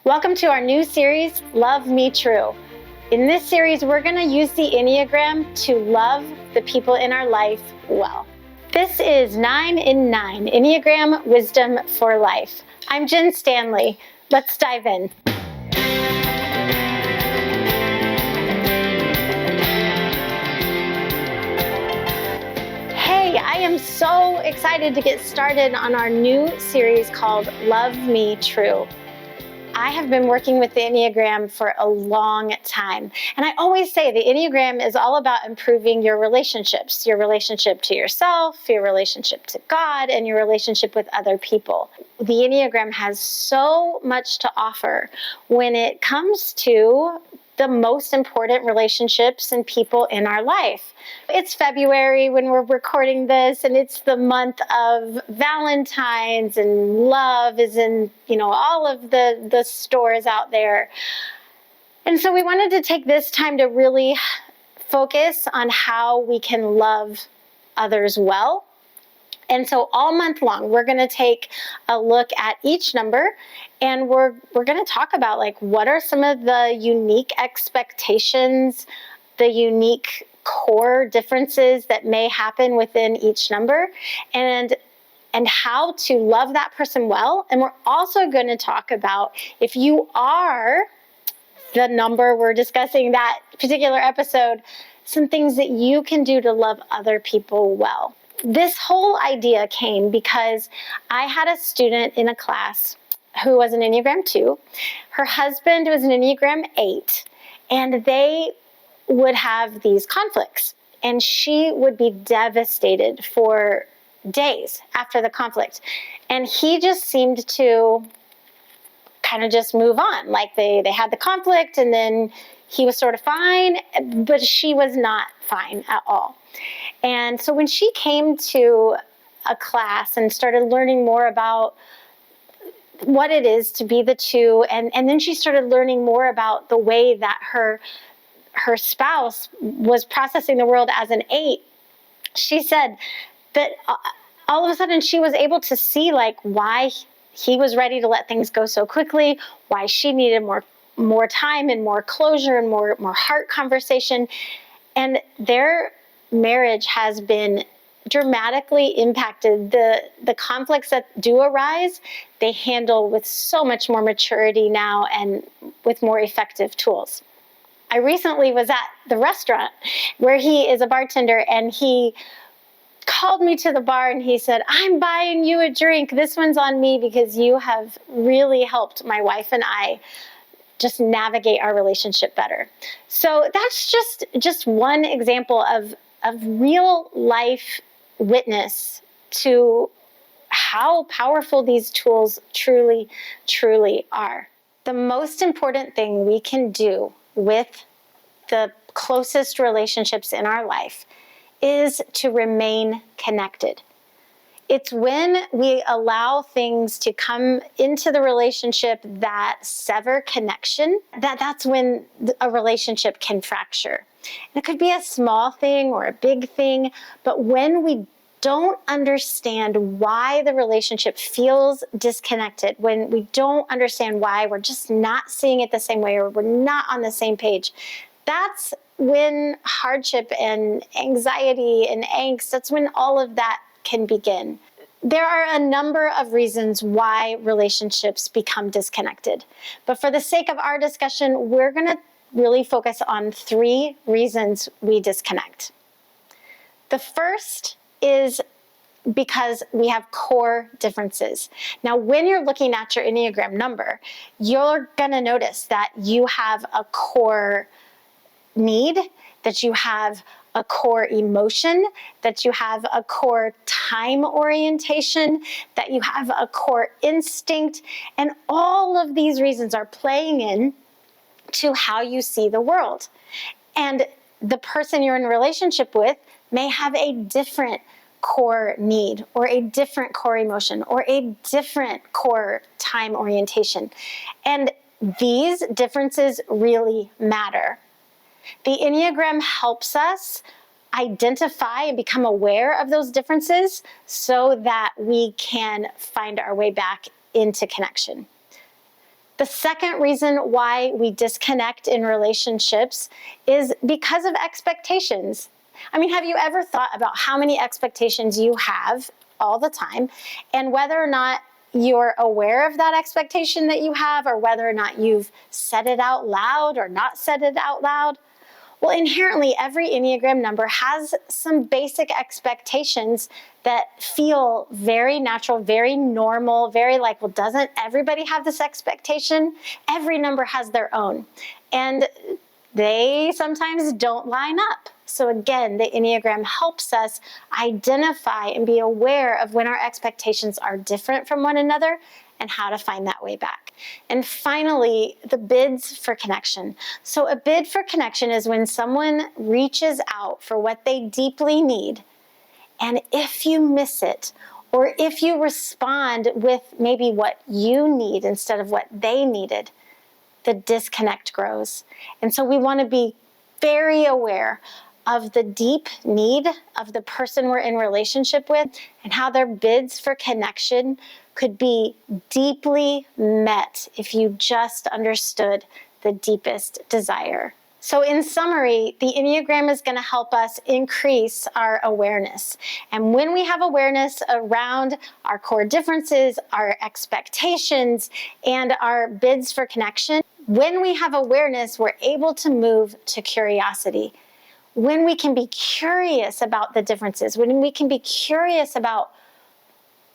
Welcome to our new series, Love Me True. In this series, we're going to use the Enneagram to love the people in our life well. This is 9 in 9, Enneagram Wisdom for Life. I'm Jen Stanley. Let's dive in. Hey, I am so excited to get started on our new series called Love Me True. I have been working with the Enneagram for a long time. And I always say the Enneagram is all about improving your relationships, your relationship to yourself, your relationship to God, and your relationship with other people. The Enneagram has so much to offer when it comes to the most important relationships and people in our life. It's February when we're recording this, and it's the month of Valentine's, and love is in, all of the stores out there. And so we wanted to take this time to really focus on how we can love others well. And so all month long, we're going to take a look at each number, and we're going to talk about what are some of the unique expectations, the unique core differences that may happen within each number, and how to love that person well. And we're also going to talk about, if you are the number we're discussing that particular episode, some things that you can do to love other people well. This whole idea came because I had a student in a class who was an Enneagram 2. Her husband was an Enneagram 8, and they would have these conflicts, and she would be devastated for days after the conflict. And he just seemed to kind of just move on. They had the conflict, and then he was sort of fine, but she was not fine at all. And so when she came to a class and started learning more about what it is to be the 2, and then she started learning more about the way that her spouse was processing the world as an 8, she said that all of a sudden she was able to see why he was ready to let things go so quickly, why she needed more time and more closure and more heart conversation. And their marriage has been dramatically impacted. The conflicts that do arise, they handle with so much more maturity now and with more effective tools. I recently was at the restaurant where he is a bartender, and he called me to the bar and he said, "I'm buying you a drink. This one's on me because you have really helped my wife and I just navigate our relationship better." So that's just one example of real life witness to how powerful these tools truly, truly are. The most important thing we can do with the closest relationships in our life is to remain connected. It's when we allow things to come into the relationship that sever connection, that's when a relationship can fracture. And it could be a small thing or a big thing, but when we don't understand why the relationship feels disconnected, when we don't understand why we're just not seeing it the same way, or we're not on the same page, that's when hardship and anxiety and angst, that's when all of that can begin. There are a number of reasons why relationships become disconnected. But for the sake of our discussion, we're going to really focus on 3 reasons we disconnect. The first is because we have core differences. Now, when you're looking at your Enneagram number, you're going to notice that you have a core need, that you have a core emotion, that you have a core time orientation, that you have a core instinct, and all of these reasons are playing in to how you see the world. And the person you're in a relationship with may have a different core need, or a different core emotion, or a different core time orientation. And these differences really matter. The Enneagram helps us identify and become aware of those differences so that we can find our way back into connection. The second reason why we disconnect in relationships is because of expectations. I mean, have you ever thought about how many expectations you have all the time, and whether or not you're aware of that expectation that you have, or whether or not you've said it out loud or not said it out loud? Well, inherently, every Enneagram number has some basic expectations that feel very natural, very normal, very like, well, doesn't everybody have this expectation? Every number has their own. And they sometimes don't line up. So again, the Enneagram helps us identify and be aware of when our expectations are different from one another and how to find that way back. And finally, the bids for connection. So a bid for connection is when someone reaches out for what they deeply need, and if you miss it, or if you respond with maybe what you need instead of what they needed, the disconnect grows. And so we want to be very aware of the deep need of the person we're in relationship with, and how their bids for connection could be deeply met if you just understood the deepest desire. So in summary, the Enneagram is going to help us increase our awareness. And when we have awareness around our core differences, our expectations, and our bids for connection, when we have awareness, we're able to move to curiosity. When we can be curious about the differences, when we can be curious about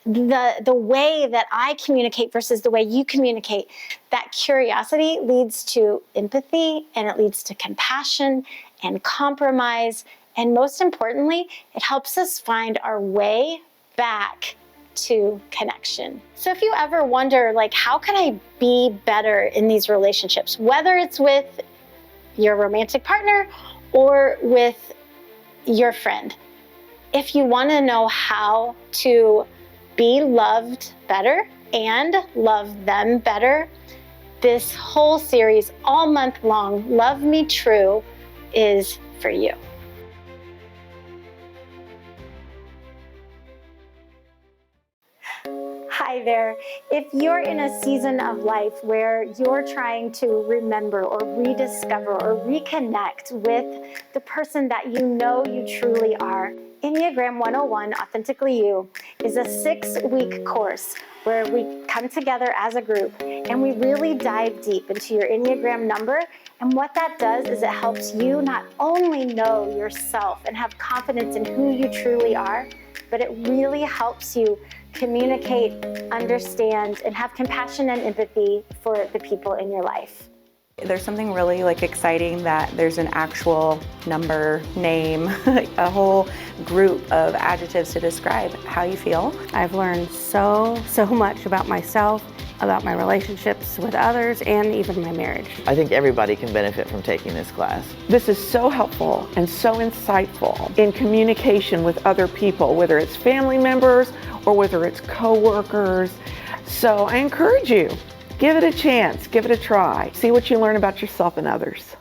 the way that I communicate versus the way you communicate, that curiosity leads to empathy, and it leads to compassion and compromise. And most importantly, it helps us find our way back to connection. So if you ever wonder, like, how can I be better in these relationships, whether it's with your romantic partner or with your friend, if you want to know how to be loved better and love them better, this whole series all month long, Love Me True, is for you. Hi there. If you're in a season of life where you're trying to remember or rediscover or reconnect with the person that you know you truly are, Enneagram 101, Authentically You, is a 6-week course where we come together as a group and we really dive deep into your Enneagram number. And what that does is it helps you not only know yourself and have confidence in who you truly are, but it really helps you communicate, understand, and have compassion and empathy for the people in your life. There's something really exciting that there's an actual number, name, a whole group of adjectives to describe how you feel. I've learned so much about myself, about my relationships with others, and even my marriage. I think everybody can benefit from taking this class. This is so helpful and so insightful in communication with other people, whether it's family members or whether it's co-workers. So I encourage you, give it a chance, give it a try. See what you learn about yourself and others.